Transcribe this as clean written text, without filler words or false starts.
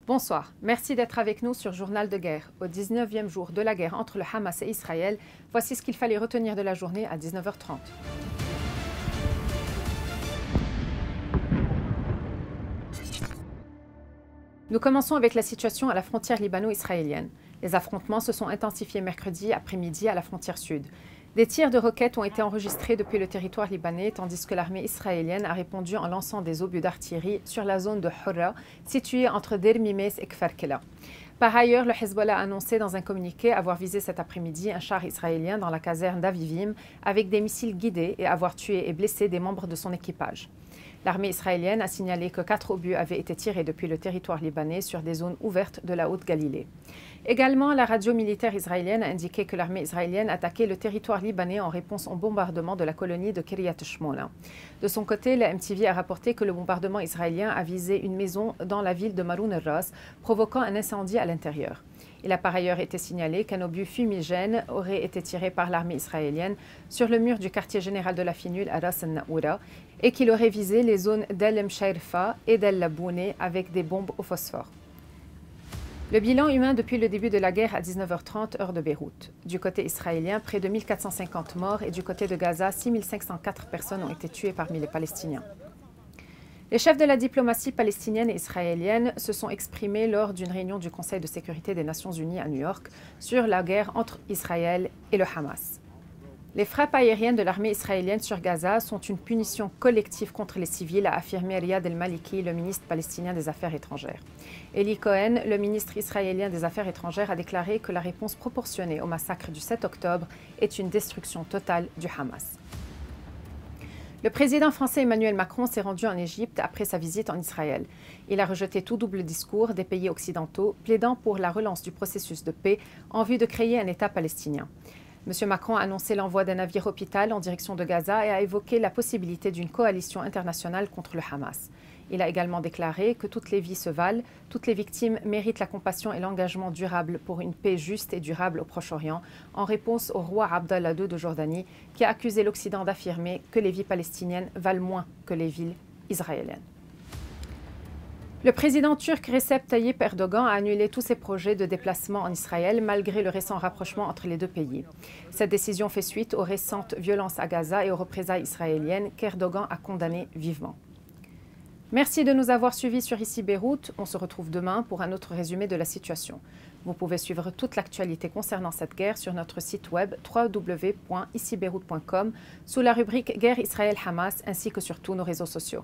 Bonsoir, merci d'être avec nous sur Journal de guerre. Au 19e jour de la guerre entre le Hamas et Israël, voici ce qu'il fallait retenir de la journée à 19h30. Nous commençons avec la situation à la frontière libano-israélienne. Les affrontements se sont intensifiés mercredi après-midi à la frontière sud. Des tirs de roquettes ont été enregistrés depuis le territoire libanais, tandis que l'armée israélienne a répondu en lançant des obus d'artillerie sur la zone de Hurra, située entre Der Mimes et Kfar Kela. Par ailleurs, le Hezbollah a annoncé dans un communiqué avoir visé cet après-midi un char israélien dans la caserne d'Avivim avec des missiles guidés et avoir tué et blessé des membres de son équipage. L'armée israélienne a signalé que 4 obus avaient été tirés depuis le territoire libanais sur des zones ouvertes de la Haute-Galilée. Également, la radio militaire israélienne a indiqué que l'armée israélienne attaquait le territoire libanais en réponse au bombardement de la colonie de Kiryat Shmona. De son côté, la MTV a rapporté que le bombardement israélien a visé une maison dans la ville de Maroun el-Ras, provoquant un incendie à l'intérieur. Il a par ailleurs été signalé qu'un obus fumigène aurait été tiré par l'armée israélienne sur le mur du quartier général de la Finul à Ras al-Naoura et qu'il aurait visé les zones d'El Mshairfa et d'El Laboune avec des bombes au phosphore. Le bilan humain depuis le début de la guerre à 19h30, heure de Beyrouth. Du côté israélien, près de 1450 morts et du côté de Gaza, 6504 personnes ont été tuées parmi les Palestiniens. Les chefs de la diplomatie palestinienne et israélienne se sont exprimés lors d'une réunion du Conseil de sécurité des Nations Unies à New York sur la guerre entre Israël et le Hamas. Les frappes aériennes de l'armée israélienne sur Gaza sont une punition collective contre les civils, a affirmé Riyad el-Maliki, le ministre palestinien des Affaires étrangères. Eli Cohen, le ministre israélien des Affaires étrangères, a déclaré que la réponse proportionnée au massacre du 7 octobre est une destruction totale du Hamas. Le président français Emmanuel Macron s'est rendu en Égypte après sa visite en Israël. Il a rejeté tout double discours des pays occidentaux, plaidant pour la relance du processus de paix en vue de créer un État palestinien. M. Macron a annoncé l'envoi d'un navire hôpital en direction de Gaza et a évoqué la possibilité d'une coalition internationale contre le Hamas. Il a également déclaré que toutes les vies se valent, toutes les victimes méritent la compassion et l'engagement durable pour une paix juste et durable au Proche-Orient, en réponse au roi Abdallah II de Jordanie, qui a accusé l'Occident d'affirmer que les vies palestiniennes valent moins que les vies israéliennes. Le président turc Recep Tayyip Erdogan a annulé tous ses projets de déplacement en Israël malgré le récent rapprochement entre les deux pays. Cette décision fait suite aux récentes violences à Gaza et aux représailles israéliennes qu'Erdogan a condamnées vivement. Merci de nous avoir suivis sur Ici Beyrouth. On se retrouve demain pour un autre résumé de la situation. Vous pouvez suivre toute l'actualité concernant cette guerre sur notre site web www.icibeyrouth.com sous la rubrique Guerre Israël-Hamas ainsi que sur tous nos réseaux sociaux.